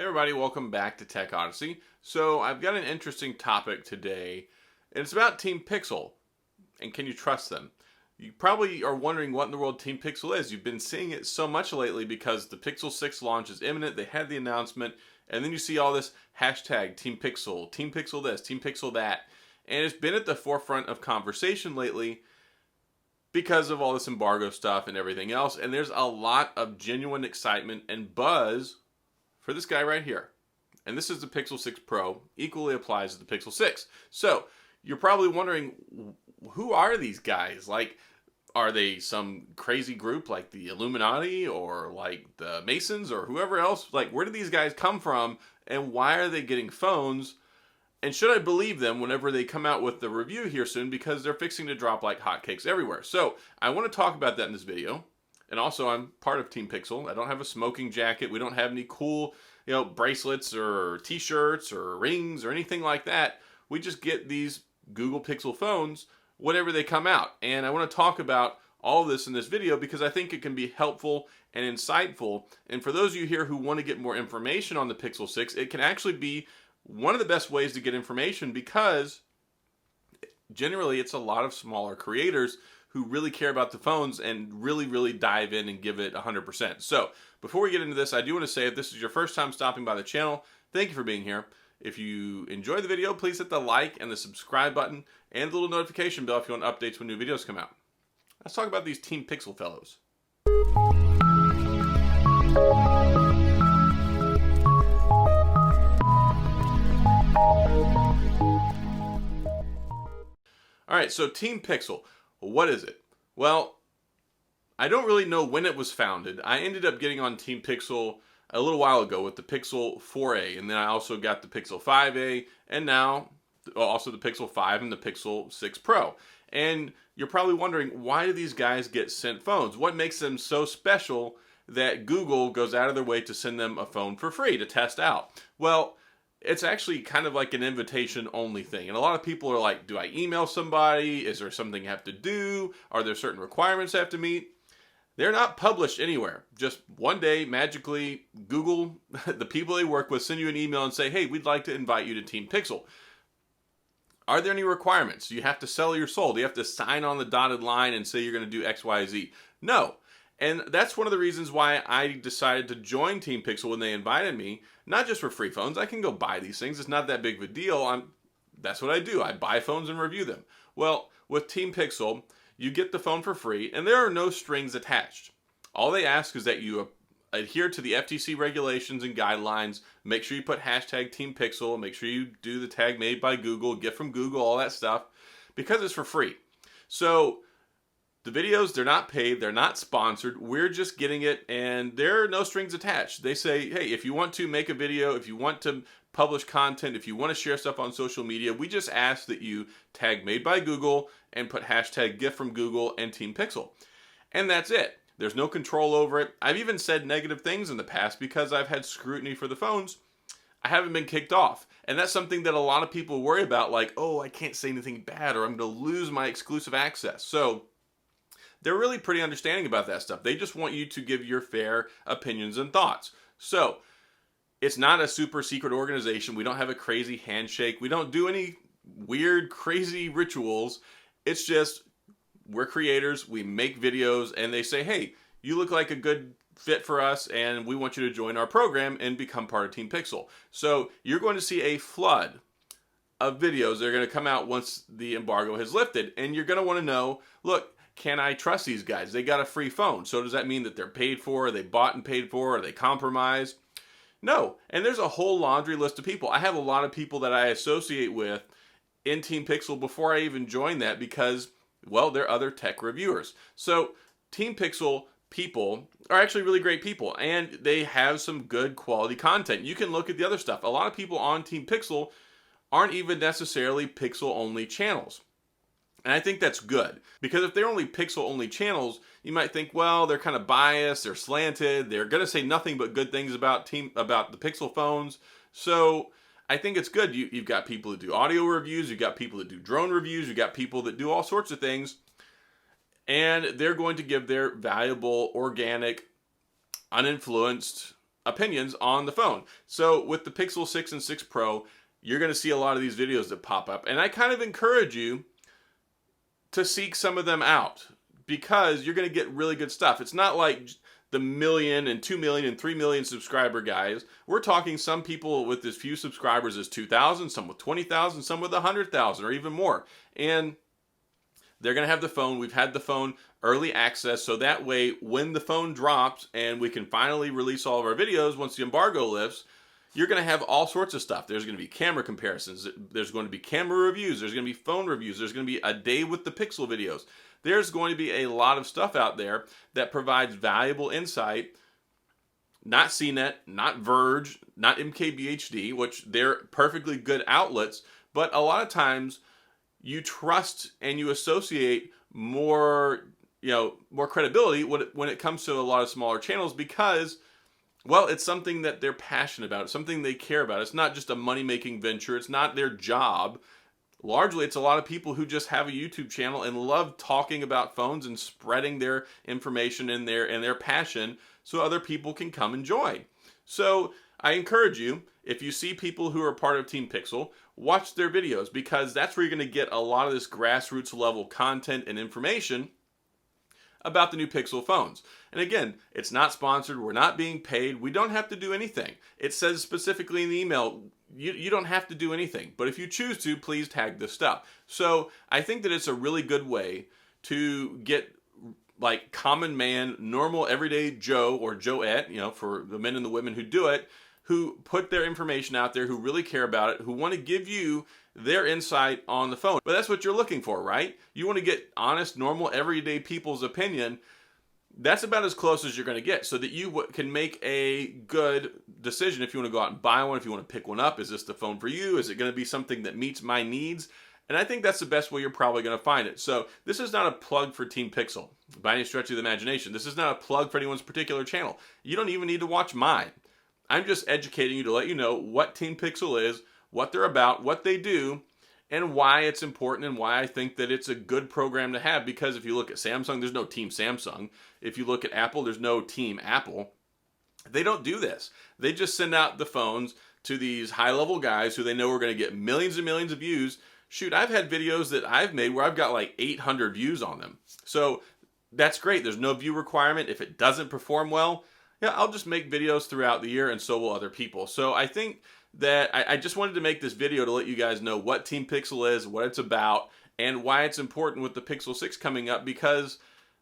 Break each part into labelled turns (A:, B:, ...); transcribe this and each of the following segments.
A: Hey everybody, welcome back to TechOdyssey. So I've got an interesting topic today, and it's about TeamPixel, and can you trust them? You probably are wondering what in the world TeamPixel is. You've been seeing it so much lately because the Pixel 6 launch is imminent. They had the announcement, and then you see all this hashtag TeamPixel, TeamPixel this, TeamPixel that, and it's been at the forefront of conversation lately because of all this embargo stuff and everything else, and there's a lot of genuine excitement and buzz for this guy right here. And this is the Pixel 6 Pro, equally applies to the Pixel 6. So, you're probably wondering, who are these guys? Like, are they some crazy group like the Illuminati or like the Masons or whoever else? Like, where do these guys come from and why are they getting phones? And should I believe them whenever they come out with the review here soon, because they're fixing to drop like hotcakes everywhere. So, I want to talk about that in this video. And also, I'm part of TeamPixel. I don't have a smoking jacket. We don't have any cool, bracelets or t-shirts or rings or anything like that. We just get these Google Pixel phones whenever they come out. And I want to talk about all this in this video because I think it can be helpful and insightful. And for those of you here who want to get more information on the Pixel 6, it can actually be one of the best ways to get information because generally it's a lot of smaller creators who really care about the phones and really dive in and give it 100%. So, before we get into this, I do want to say if this is your first time stopping by the channel, thank you for being here. If you enjoyed the video, please hit the like and the subscribe button and the little notification bell if you want updates when new videos come out. Let's talk about these TeamPixel fellows. Alright, so TeamPixel. What is it? Well, I don't really know when it was founded. I ended up getting on TeamPixel a little while ago with the Pixel 4a, and then I also got the Pixel 5a, and now also the Pixel 5 and the Pixel 6 Pro. And you're probably wondering, why do these guys get sent phones? What makes them so special that Google goes out of their way to send them a phone for free to test out? Well, it's actually kind of like an invitation-only thing. And a lot of people are like, do I email somebody? Is there something I have to do? Are there certain requirements I have to meet? They're not published anywhere. Just one day, magically, Google, the people they work with, send you an email and say, hey, we'd like to invite you to TeamPixel. Are there any requirements? Do you have to sell your soul? Do you have to sign on the dotted line and say you're going to do X, Y, Z? No. And that's one of the reasons why I decided to join TeamPixel when they invited me. Not just for free phones. I can go buy these things. It's not that big of a deal. That's what I do. I buy phones and review them. Well, with TeamPixel, you get the phone for free, and there are no strings attached. All they ask is that you adhere to the FTC regulations and guidelines. Make sure you put hashtag TeamPixel. Make sure you do the tag made by Google, get from Google, all that stuff, because it's for free. So the videos, they're not paid, they're not sponsored, we're just getting it, and there are no strings attached. They say, hey, if you want to make a video, if you want to publish content, if you want to share stuff on social media, we just ask that you tag made by Google and put hashtag gift from Google and TeamPixel. And that's it. There's no control over it. I've even said negative things in the past because I've had scrutiny for the phones. I haven't been kicked off. And that's something that a lot of people worry about, like, oh, I can't say anything bad or I'm going to lose my exclusive access. So they're really pretty understanding about that stuff. They just want you to give your fair opinions and thoughts. So, it's not a super secret organization. We don't have a crazy handshake. We don't do any weird, crazy rituals. It's just, we're creators, we make videos, and they say, hey, you look like a good fit for us, and we want you to join our program and become part of TeamPixel. So, you're going to see a flood of videos that are going to come out once the embargo has lifted, and you're going to want to know, look, can I trust these guys? They got a free phone. So does that mean that they're paid for? Are they bought and paid for? Are they compromised? No. And there's a whole laundry list of people. I have a lot of people that I associate with in TeamPixel before I even joined that because, well, they're other tech reviewers. So TeamPixel people are actually really great people and they have some good quality content. You can look at the other stuff. A lot of people on TeamPixel aren't even necessarily Pixel only channels. And I think that's good, because if they're only Pixel-only channels, you might think, well, they're kind of biased, they're slanted, they're going to say nothing but good things about the Pixel phones. So I think it's good. You've got people that do audio reviews, you've got people that do drone reviews, you've got people that do all sorts of things, and they're going to give their valuable, organic, uninfluenced opinions on the phone. So with the Pixel 6 and 6 Pro, you're going to see a lot of these videos that pop up. And I kind of encourage you to seek some of them out because you're going to get really good stuff. It's not like the 1 million and 2 million and 3 million subscriber guys. We're talking some people with as few subscribers as 2,000, some with 20,000, some with 100,000 or even more. And they're going to have the phone. We've had the phone early access, so that way when the phone drops and we can finally release all of our videos once the embargo lifts, you're going to have all sorts of stuff. There's going to be camera comparisons. There's going to be camera reviews. There's going to be phone reviews. There's going to be a day with the Pixel videos. There's going to be a lot of stuff out there that provides valuable insight. Not CNET, not Verge, not MKBHD, which they're perfectly good outlets, but a lot of times you trust and you associate more, more credibility when it comes to a lot of smaller channels because, well, it's something that they're passionate about. It's something they care about. It's not just a money-making venture. It's not their job. Largely, it's a lot of people who just have a YouTube channel and love talking about phones and spreading their information and their passion so other people can come and join. So I encourage you, if you see people who are part of TeamPixel, watch their videos because that's where you're going to get a lot of this grassroots level content and information about the new Pixel phones. And again, it's not sponsored. We're not being paid. We don't have to do anything. It says specifically in the email, you don't have to do anything. But if you choose to, please tag this stuff. So I think that it's a really good way to get like common man, normal everyday Joe or Joette, for the men and the women who do it, who put their information out there, who really care about it, who want to give you their insight on the phone. But that's what you're looking for, right? You want to get honest, normal, everyday people's opinion. That's about as close as you're going to get so that you can make a good decision if you want to go out and buy one, if you want to pick one up. Is this the phone for you? Is it going to be something that meets my needs? And I think that's the best way you're probably going to find it. So this is not a plug for TeamPixel by any stretch of the imagination. This is not a plug for anyone's particular channel. You don't even need to watch mine. I'm just educating you to let you know what TeamPixel is, what they're about, what they do, and why it's important and why I think that it's a good program to have. Because if you look at Samsung, there's no Team Samsung. If you look at Apple, there's no Team Apple. They don't do this. They just send out the phones to these high-level guys who they know are going to get millions and millions of views. Shoot, I've had videos that I've made where I've got like 800 views on them. So that's great. There's no view requirement. If it doesn't perform well, yeah, I'll just make videos throughout the year and so will other people. So I think that I just wanted to make this video to let you guys know what TeamPixel is, what it's about, and why it's important with the Pixel 6 coming up, because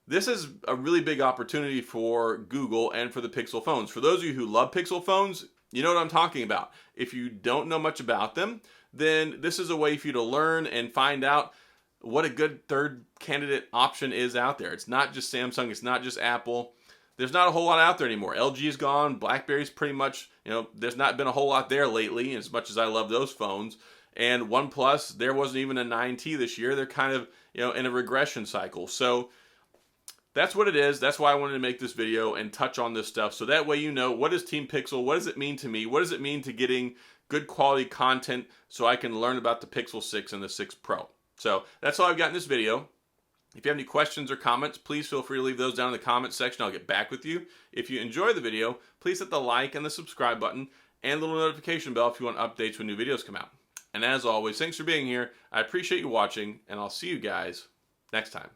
A: this is a really big opportunity for Google and for the Pixel phones. For those of you who love Pixel phones, you know what I'm talking about. If you don't know much about them, then this is a way for you to learn and find out what a good third candidate option is out there. It's not just Samsung, it's not just Apple. There's not a whole lot out there anymore. LG is gone. BlackBerry's pretty much, there's not been a whole lot there lately, as much as I love those phones. And OnePlus, there wasn't even a 9T this year. They're kind of, in a regression cycle. So that's what it is. That's why I wanted to make this video and touch on this stuff. So that way you know, what is TeamPixel? What does it mean to me? What does it mean to getting good quality content so I can learn about the Pixel 6 and the 6 Pro? So that's all I've got in this video. If you have any questions or comments, please feel free to leave those down in the comments section. I'll get back with you. If you enjoy the video, please hit the like and the subscribe button and the little notification bell if you want updates when new videos come out. And as always, thanks for being here. I appreciate you watching, and I'll see you guys next time.